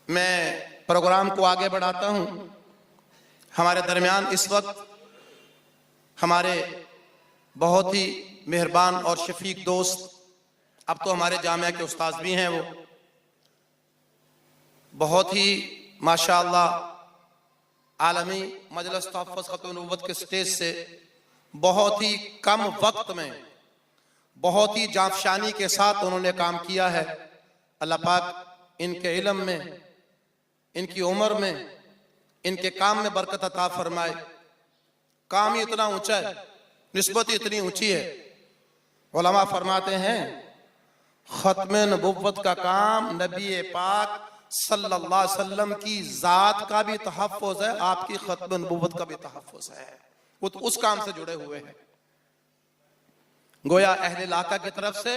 मैं प्रोग्राम को आगे बढ़ाता हूं। हमारे दरमियान इस वक्त हमारे बहुत ही मेहरबान और शफीक दोस्त, अब तो हमारे जामिया के उस्ताद भी हैं, वो बहुत ही माशाअल्लाह आलमी मजलिस तहफ़्फ़ुज़ ख़त्म नबूवत के स्टेज से बहुत ही कम वक्त में बहुत ही जाफशानी के साथ उन्होंने काम किया है। अल्लाह पाक इनके इल्म में, इनकी उम्र में, इनके काम में बरकत अता फरमाए। काम ही इतना ऊंचा है, निस्बत इतनी ऊंची है। उलमा फरमाते हैं ख़त्म नबुव्वत का काम नबी पाक सल्लल्लाहु अलैहि वसल्लम की जात का भी तहफ़्फ़ुज़ है, आपकी ख़त्म नबुव्वत का भी तहफ़्फ़ुज़ है। वो तो उस काम से जुड़े हुए हैं। गोया अहले इलाका की तरफ से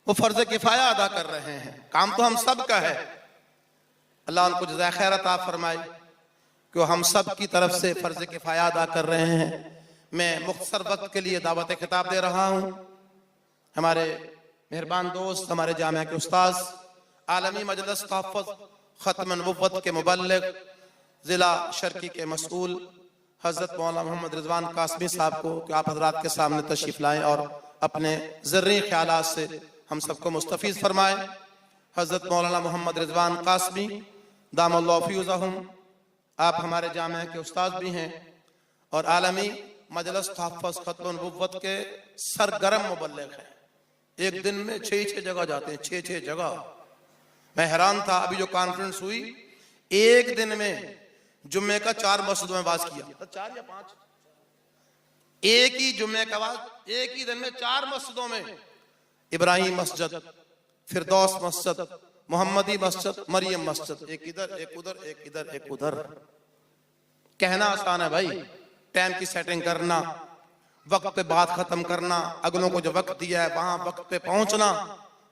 वो फर्ज किफाया अदा कर रहे हैं। काम तो हम सब का है। अल्लाह उनको जज़ाए खैर अता फरमाए कि हम सब की तरफ से फर्ज किफाया अदा कर रहे हैं। मैं मुख्तसर वक्त के लिए दावत खिताब दे रहा हूँ। हमारे मेहरबान दोस्त, हमारे जामिया के उस्ताद, आलमी मजलिस तहफ़्फ़ुज़ ख़त्म नबुव्वत के मुबल्लिग़, ज़िला शर्की के मसूल हज़रत मौलाना मोहम्मद रिज़वान कासमी साहब को कि आप हज़रात के सामने तशरीफ़ लाएँ और अपने ज़र्री ख़यालात से हम सबको मुस्तफ़ीज़ फरमाएँ। हज़रत मौलाना मोहम्मद रिज़वान कासमी दामल्लाहु फ़ीज़हुम, आप हमारे जामिया के उस्ताद भी हैं और आलमी मजलिस तहफ़्फ़ुज़ ख़त्म नबुव्वत के सरगर्म मुबल्लिग़ हैं। एक दिन में 6 जगह जाते हैं, 6 जगह। मैं हैरान था, अभी जो कॉन्फ्रेंस हुई, एक दिन में जुम्मे का 4 मस्जिदों में वाज किया, 4 या 5, एक ही जुम्मे का वाज एक ही दिन में 4 मस्जिदों में। इब्राहिम मस्जिद, फिरदौस मस्जिद, मोहम्मदी मस्जिद, मरियम मस्जिद, एक इधर एक उधर, एक इधर एक उधर। कहना आसान है भाई, टाइम की सेटिंग करना, वक्त पे बात खत्म करना, अगलों को जो वक्त दिया है वहां वक्त पे पहुंचना,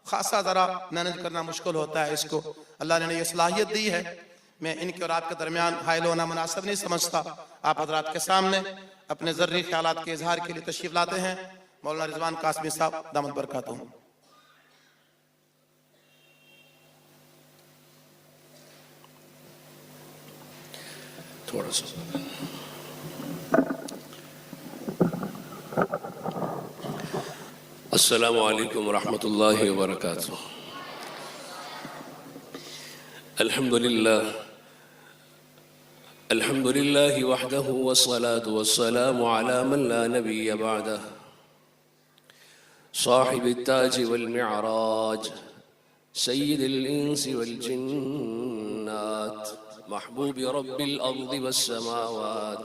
खासा जरा मैनेज करना मुश्किल होता है। इसको अल्लाह ने ये सलाहियत दी है। मैं इनके और आपके दरमियान हाइल होना मुनासिब नहीं समझता। आप हज़रात के सामने अपने ज़र्री ख्यालात के इजहार के लिए तशरीफ लाते हैं। मौलाना रिज़वान कासमी साहब दामत बरकातहू। थोड़ा सा अस्सलामु अलैकुम रहमतुल्लाहि व बरकातुहू। अल्हम्दुलिल्लाहि वहदहु वस्सलातु वस्सलामु अला मन ला नबिय्य बअदह, साहिबित ताज वल मिअराज, सय्यिदिल इंसी वल जिन्नात, महबूबि रब्बिल अर्दि वस समावात,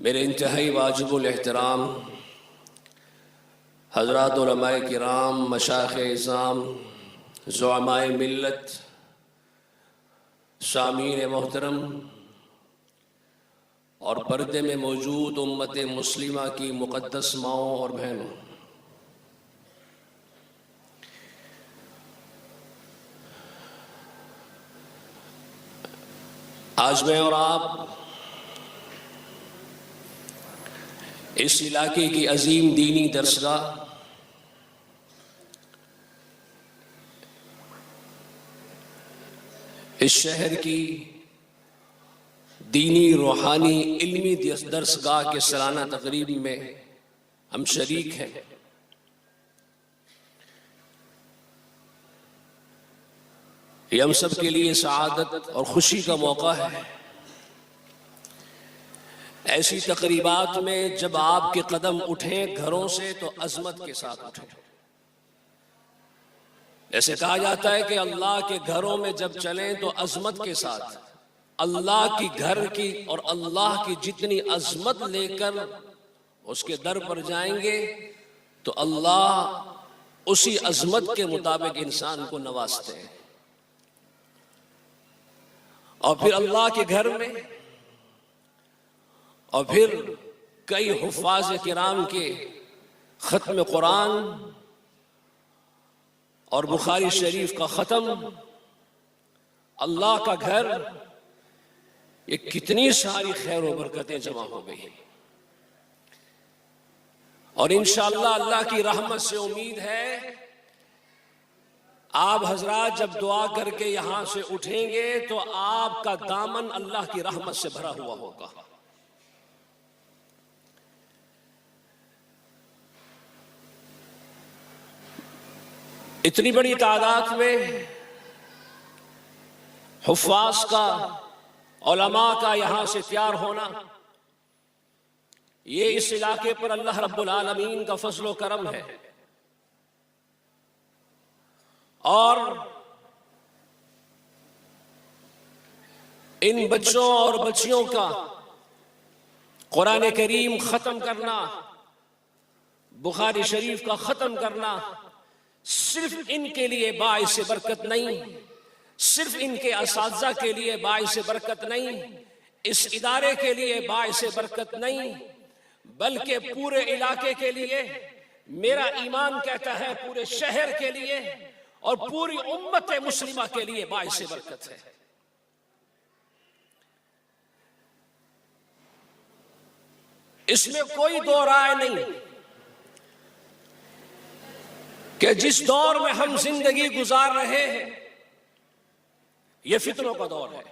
मेरे इंतहाई वाजिबुल एहतराम हज़रात उलमाए किराम, मशाइख़ इज़ाम, ज़ुअमाए मिल्लत, सामीन मोहतरम और पर्दे में मौजूद उम्मत मुस्लिमा की मुक़द्दस माओं और बहनों, आज मैं और आप इस इलाके की अजीम दीनी दरसगाह इस शहर की दीनी रूहानी इल्मी दरसगाह के सालाना तकरीब में हम शरीक हैं। ये हम सब के लिए सआदत और खुशी का मौका है। ऐसी तकरीबात में जब आपके कदम उठें घरों से तो अजमत के साथ उठें। ऐसे कहा जाता है कि अल्लाह के घरों में जब चलें तो अजमत के साथ, अल्लाह की घर की और अल्लाह की जितनी अजमत लेकर उसके दर पर जाएंगे तो अल्लाह उसी अजमत के मुताबिक इंसान को नवाजते हैं। और फिर अल्लाह के घर में और फिर कई हुफ़ाज़ किराम के ख़त्म कुरान और बुखारी शरीफ का ख़त्म, अल्लाह का घर, ये कितनी सारी खैर व बरकतें जमा हो गई हैं। और इंशाअल्लाह अल्लाह की रहमत से उम्मीद है आप हजरात जब दुआ करके यहां से उठेंगे तो आपका दामन अल्लाह की रहमत से भरा हुआ होगा। इतनी बड़ी तादाद में हुफ़ाज़ का, उलमा का यहां से तैयार होना, ये इस इलाके पर अल्लाह रब्बुल आलमीन का फजल व करम है। और इन बच्चों और बच्चियों का कुरान करीम खत्म करना, बुखारी शरीफ का खत्म करना सिर्फ इनके लिए बाइस बरकत नहीं, सिर्फ इनके असातिज़ा के लिए बाइस बरकत नहीं, इस इदारे के लिए बाइस बरकत नहीं, बल्कि पूरे इलाके के लिए, मेरा ईमान कहता है पूरे शहर के लिए और पूरी उम्मत मुस्लिमा के लिए बाइस बरकत है। इसमें कोई दो राय नहीं कि जिस दौर में हम जिंदगी गुजार रहे हैं यह फितनों का दौर है,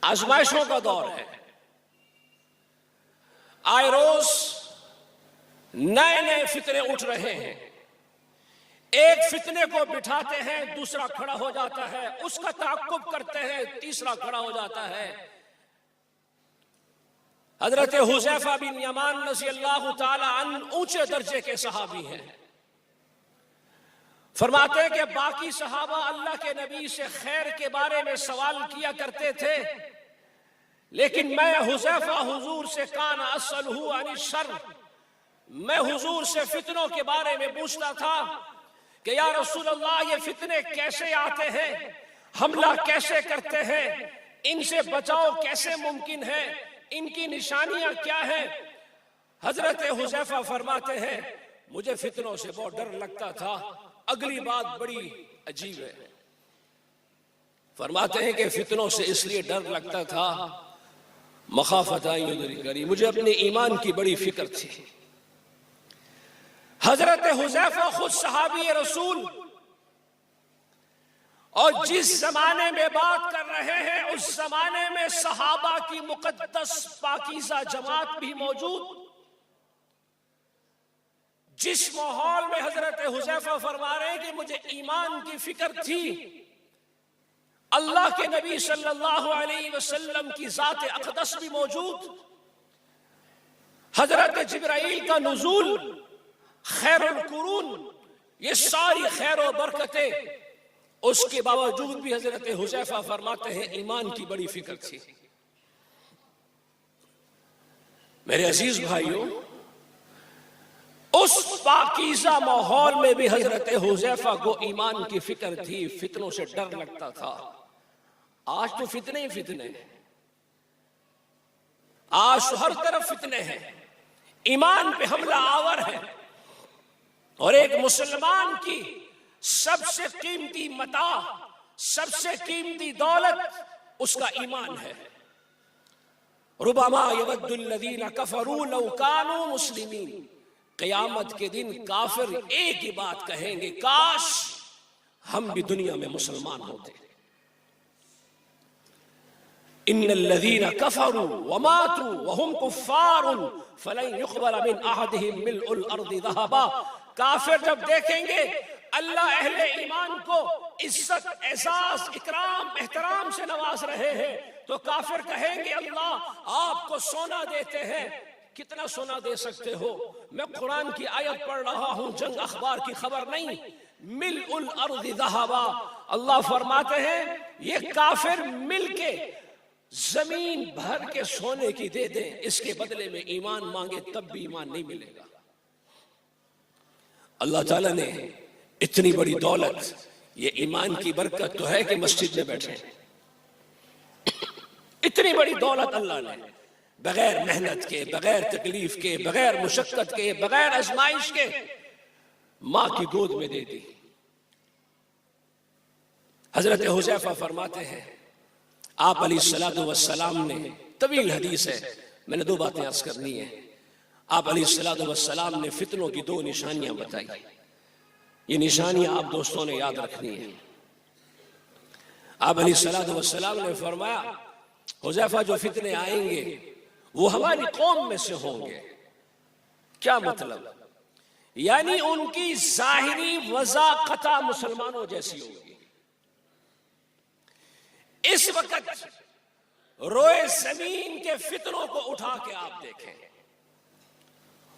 आजमाइशों का दौर है। आए रोज नए नए फितने उठ रहे हैं। एक फितने को बिठाते हैं, दूसरा खड़ा हो जाता है, उसका ताक़ुब करते हैं, तीसरा खड़ा हो जाता है। हजरत हुज़ैफा बिन यमान रज़ी अल्लाह ताला अन्हु ऊंचे दर्जे के सहाबी हैं। फरमाते हैं कि बाकी सहाबा अल्लाह के नबी से खैर के बारे में सवाल किया करते थे, लेकिन मैं हुज़ैफा हुजूर से कान असअलहु अन शर, मैं हुजूर से फितनों के बारे में पूछता था कि या रसूल अल्लाह ये फितने कैसे आते हैं, हमला कैसे करते हैं, इनसे बचाव कैसे मुमकिन है, इनकी निशानियां क्या है। हजरत हुज़ैफा फरमाते हैं मुझे फितनों से बहुत डर लगता था। अगली बात बड़ी अजीब है, फरमाते हैं कि फितनों से इसलिए डर लगता था मखाफत करी, मुझे अपने ईमान की बड़ी फिक्र थी। हजरत हुज़ैफा खुद सहाबी रसूल और जिस जमाने में बात कर रहे हैं उस जमाने में सहाबा की मुकद्दस पाकीज़ा जमात भी मौजूद। जिस माहौल में हजरत हुज़ैफा फरमा रहे हैं कि मुझे ईमान की फिक्र थी, अल्लाह के नबी सल्लल्लाहु अलैहि वसल्लम की जात अक़दस भी मौजूद, हजरत जिब्राइल का नुज़ूल, खैरुल कुरून, ये सारी खैर और बरकतें, उसके बावजूद भी हजरत हुज़ैफा फरमाते हैं ईमान की बड़ी फिक्र थी। मेरे अजीज भाइयों, उस पाकीज़ा माहौल में भी हजरत हुज़ैफा को ईमान की फिक्र थी, फितनों से डर लगता था। आज तो फितने ही फितने, आज हर तरफ फितने हैं, ईमान पे हमला आवर है। और एक मुसलमान की सबसे कीमती मता, सबसे कीमती दौलत उसका ईमान है। रुबमा यवद्दुल्लज़ीना कफ़रू लौ कानू मुस्लिमीन, क़यामत के दिन काफिर एक ही बात कहेंगे, काश हम भी दुनिया में मुसलमान होते। इन्नल्लज़ीना कफ़रू व मातू व हुम कुफ़्फ़ारुन फलन युक़बल मिन अहदिहिम मिल्उल अर्दि ज़हबा, काफिर जब देखेंगे अल्लाह अहले ईमान को इज्जत, एजाज, इकराम, एहतराम से नवाज रहे हैं, तो काफिर कहेंगे अल्लाह आपको सोना देते हैं, कितना सोना दे सकते हो? मैं कुरान की आयत पढ़ रहा हूं, जंग अखबार की खबर नहीं। मिल उल अर्द ज़हबा, अल्लाह फरमाते हैं ये काफिर मिल के जमीन भर के सोने की दे दें, इसके बदले में ईमान मांगे तब भी ईमान नहीं मिलेगा। अल्लाह ताला ने इतनी बड़ी दौलत, ये ईमान की बरकत तो है कि मस्जिद में बैठे, इतनी बड़ी दौलत अल्लाह ने बगैर मेहनत के, बगैर तकलीफ के, बगैर मुशक्कत के, बगैर आजमाइश के मां की गोद में दे दी। हजरत हुज़ैफा फरमाते हैं आप अलैहिस्सलातु वस्सलाम ने, तवील हदीस है, मैंने दो बातें अर्ज करनी है। आप अलैहिस्सलातु वस्सलाम ने फितनों की दो निशानियां बताई, ये निशानियां आप दोस्तों ने याद रखनी है। आप अलैहिस्सलातु वस्सलाम ने फरमाया हुज़ैफा जो फितने आएंगे वो हमारी कौम में से होंगे। क्या मतलब? यानी उनकी जाहिरी वज़ाक़ता मुसलमानों जैसी होगी। इस वक्त रोए जमीन के फितनों को उठा के आप देखें,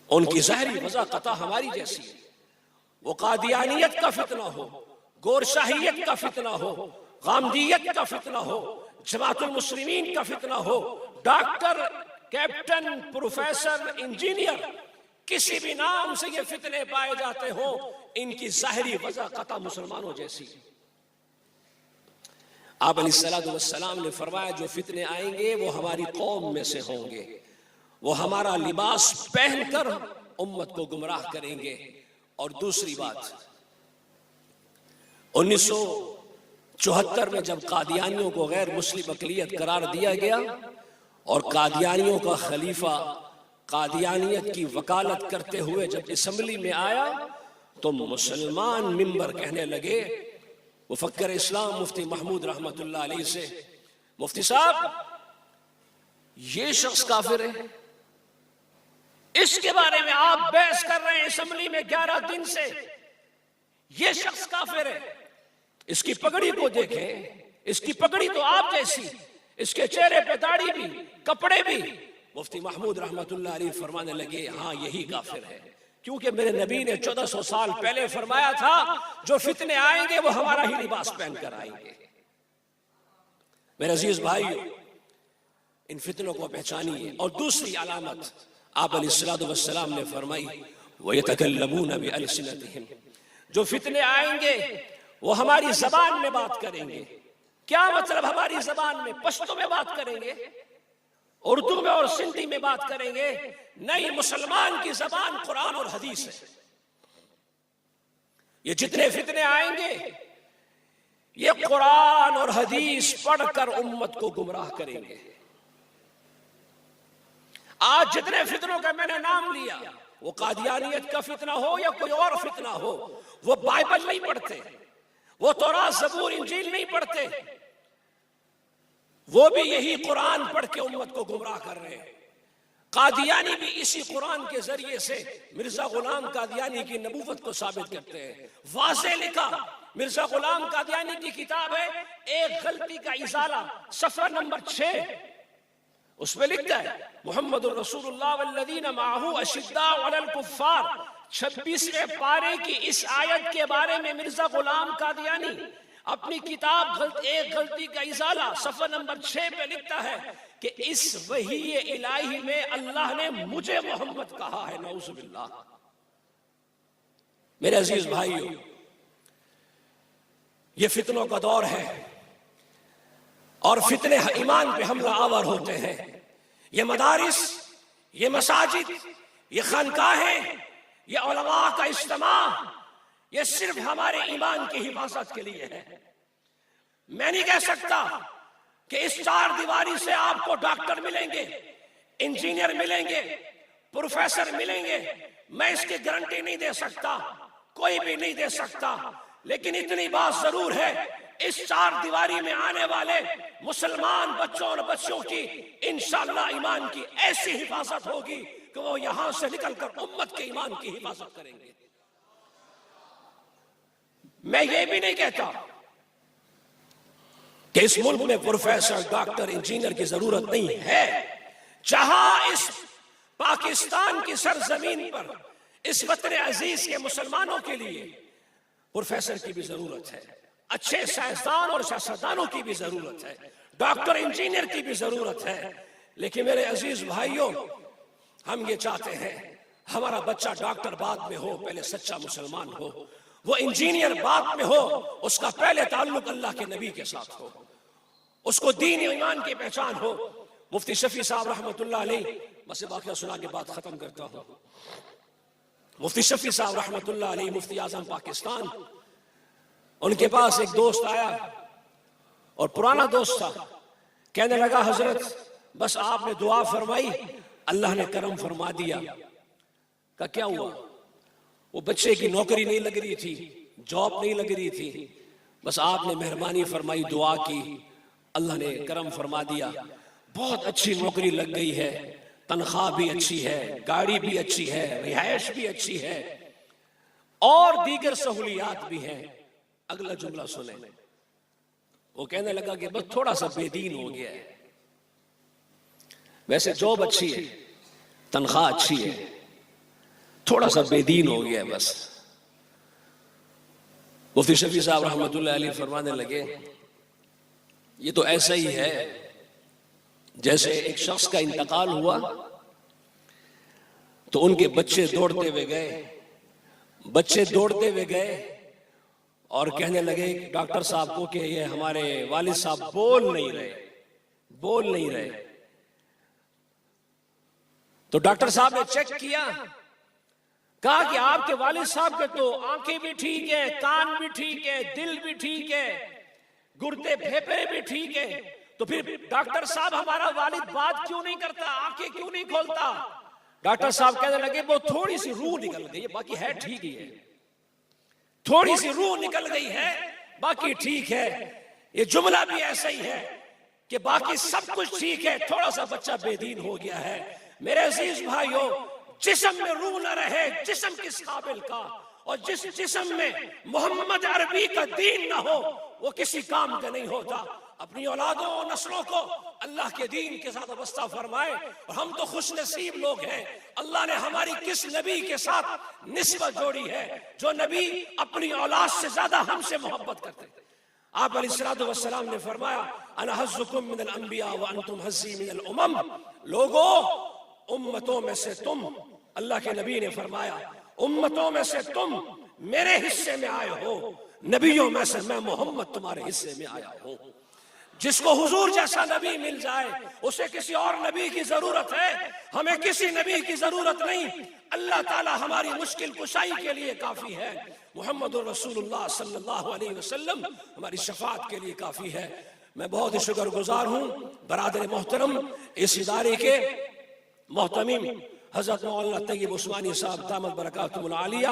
उनकी जाहिरी वज़ाक़ता हमारी जैसी है। वो कादियानियत का फितना हो, गोरशाहियत का फितना हो, गामदीयत का फितना हो, जमातुल मुस्लिमीन का फितना हो, डॉक्टर, कैप्टन, प्रोफेसर, इंजीनियर, किसी भी नाम से ये फितने पाए जाते हो, इनकी जाहिरी वज़ाक़ता मुसलमानों जैसी। आप अलैहिस्सलातु वस्सलाम ने फरमाया जो फितने आएंगे वो हमारी कौम में से होंगे, वो हमारा लिबास पहनकर उम्मत को गुमराह करेंगे। और दूसरी बात, 1974 में जब कादियानियों को गैर मुस्लिम अक़लियत करार दिया गया और कादियानियों का खलीफा कादियानियत की वकालत करते हुए जब असम्बली में आया तो मुसलमान मिंबर कहने लगे, मुफक्किर इस्लाम मुफ्ती महमूद रहमतुल्लाह अलैह से, मुफ्ती साहब ये शख्स काफिर है, इसके बारे में आप बहस कर रहे हैं असम्बली में 11 दिन से, ये शख्स काफिर है। इसकी पगड़ी को देखें, इसकी पगड़ी तो आप जैसी, इसके चेहरे पे दाढ़ी भी, कपड़े भी। मुफ्ती महमूद रहमतुल्लाह अलैह फरमाने लगे हाँ यही काफिर है, क्योंकि मेरे नबी ने 1400 साल पहले फरमाया था जो फितने आएंगे वो हमारा ही लिबास पहनकर आएंगे। मेरे अजीज भाइयों, इन फितनों को पहचानिए। और दूसरी अलामत आप अलैहिस्सलातु वस्सलाम ने फरमाई वयतकल्लमून बिअल्सिनतिहिम, जो फितने आएंगे वो हमारी जबान में बात करेंगे। क्या मतलब हमारी जबान में? पश्तो में बात करेंगे, उर्दू में और सिंधी में बात करेंगे। नहीं, मुसलमान की जबान कुरान और हदीस है। ये जितने फितने आएंगे ये कुरान और हदीस पढ़कर उम्मत को गुमराह करेंगे। आज जितने फितनों का मैंने नाम लिया, वो कादियानियत का फितना हो या कोई और फितना हो, वो बाइबल नहीं पढ़ते, वो तौरात, ज़बूर, इंजील नहीं पढ़ते, वो भी यही कुरान पढ़ के उम्मत को गुमराह कर रहे हैं। कादियानी भी इसी कुरान के जरिए से मिर्जा गुलाम कादियानी की नबूवत को साबित करते हैं। वाज़े लिखा, मिर्जा गुलाम कादियानी की किताब है एक गलती का इज़ाला, सफ़ा नंबर 6, उसमें लिखता है मुहम्मदुर रसूलुल्लाह वल्लज़ीना माअहू अशिद्दाउ अलल कुफ़्फ़ार, 26वें पारे की इस आयत के बारे में मिर्जा गुलाम कादियानी अपनी किताब एक गलती का इज़ाला सफ़ा नंबर 6 पे लिखता है कि इस वही इलाही में अल्लाह ने मुझे मोहम्मद कहा है। नऊज़ु बिल्लाह। मेरे अजीज भाइयों, ये फितनों का दौर है और फितने ईमान पे हमला आवर होते हैं। ये मदारिस, ये मसाजिद, ये खानकाहें, ये उलमा का इज्तिमा, ये सिर्फ हमारे ईमान की हिफाजत के लिए है। मैं नहीं कह सकता कि इस 4 दीवारी से आपको डॉक्टर मिलेंगे, इंजीनियर मिलेंगे, प्रोफेसर मिलेंगे। मैं इसकी गारंटी नहीं दे सकता, कोई भी नहीं दे सकता, लेकिन इतनी बात जरूर है, इस 4 दीवारी में आने वाले मुसलमान बच्चों और बच्चों की इंशाअल्लाह ईमान की ऐसी हिफाजत होगी कि वो यहां से निकलकर उम्मत के ईमान की हिफाजत करेंगे। मैं ये भी नहीं कहता कि इस मुल्क में प्रोफेसर, डॉक्टर, इंजीनियर की जरूरत नहीं है। जहां इस पाकिस्तान की सरजमीन पर इस वतन अजीज के मुसलमानों के लिए प्रोफेसर की भी जरूरत है, अच्छे साइंसदान और सियासतदानों की भी जरूरत है, डॉक्टर इंजीनियर की भी जरूरत है। लेकिन मेरे अजीज भाइयों, हम ये चाहते हैं हमारा बच्चा डॉक्टर बाद में हो, पहले सच्चा मुसलमान हो, वो इंजीनियर बाद में हो, उसका पहले ताल्लुक अल्लाह के नबी के साथ हो, उसको दीन ईमान की पहचान हो। मुफ्ती शफी साहब रहमतुल्लाह अलैह, बस वाक़या सुना के बाद खत्म करता हूं। मुफ्ती शफी साहब रहमतुल्लाह अलैह मुफ्ती आजम पाकिस्तान, उनके पास एक दोस्त आया और पुराना दोस्त था। कहने लगा, हजरत बस आपने दुआ फरमाई, अल्लाह ने करम फरमा दिया। का क्या हुआ? वो बच्चे की नौकरी नहीं लग रही थी, जॉब नहीं लग रही थी, बस आपने मेहरबानी फरमाई, दुआ की, अल्लाह ने करम फरमा दिया, बहुत अच्छी नौकरी लग गई है, तनख्वाह भी अच्छी है, गाड़ी भी अच्छी है, रिहायश भी अच्छी है और दीगर सहूलियात भी हैं। अगला जुमला सुने। वो कहने लगा कि बस थोड़ा सा बेदीन हो गया है, वैसे जॉब अच्छी है, तनख्वाह अच्छी है, थोड़ा सा बेदीन हो गया है बस। मुफ्ती शफी साहब रहमतुल्लाह अलैह फरमाने लगे, ये तो ऐसा ही है जैसे एक शख्स का इंतकाल हुआ तो उनके बच्चे दौड़ते हुए गए और कहने लगे डॉक्टर साहब को कि ये हमारे वालिद साहब बोल नहीं रहे। तो डॉक्टर साहब ने चेक किया, कहा कि आपके वालिद साहब के तो आंखें भी ठीक है, कान भी ठीक है, दिल भी ठीक है, गुर्दे फेफड़े भी ठीक है, तो फिर डॉक्टर साहब हमारा वालिद बात क्यों नहीं करता, आंखें क्यों नहीं खोलता? डॉक्टर साहब कहने लगे, वो थोड़ी सी रूह निकल गई है, बाकी है ठीक ही है, थोड़ी सी रूह निकल गई है, बाकी ठीक है। ये जुमला भी ऐसा ही है कि बाकी सब कुछ ठीक है, थोड़ा सा बच्चा बेदीन हो गया है। मेरे अजीज भाइयों, जिस्म में रूह न रहे, जिस्म किस काबिल का, और जिस जिस्म में मोहम्मद अरबी का दीन न हो, वो किसी काम का नहीं होता। अपनी औलादों और नस्लों को अल्लाह के दीन के साथ वाबस्ता फरमाए। और हम तो खुश नसीब लोग हैं, अल्लाह ने हमारी किस नबी के साथ निस्बत जोड़ी है, जो नबी अपनी औलाद से ज्यादा हमसे मोहब्बत करते थे। आप अलैहिस्सलातु वस्सलाम ने फरमाया, अना हज़्ज़ुकुम मिनल अंबिया व अंतुम हज़्ज़ी मिनल उमम, लोगों उम्मतों में से तुम, अल्लाह के नबी ने फरमाया उम्मतों में से तुम मेरे हिस्से में आए हो, नबियों में से मैं मोहम्मद तुम्हारे हिस्से में आया हूं। जिसको हुजूर जैसा नबी मिल जाए उसे किसी और नबी की जरूरत है, हमें किसी नबी की जरूरत नहीं। अल्लाह ताला हमारी मुश्किल कुशाई के लिए काफी है। मुहम्मदुर रसूलुल्लाह सल्लल्लाहु अलैहि वसल्लम हमारी शफाअत के लिए काफी है। मैं बहुत ही शुक्रगुजार हूँ बरादर मोहतरम इस इदारे के मोहतमीम हजरत मौलाना तैयब उस्मानी साहब दामत बरकातुहुल आलिया।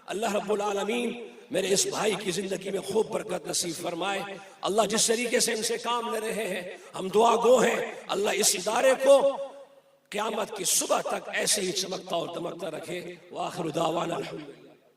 अल्लाह रब्बुल आलमीन मेरे इस भाई की जिंदगी में खूब बरकत नसीब फरमाए। अल्लाह जिस तरीके से इनसे काम ले रहे हैं, हम दुआ गो हैं, अल्लाह इस इदारे को क़यामत की सुबह तक ऐसे ही चमकता और दमकता रखे। व आखिर दावाना अल्हम्दुलिल्लाह।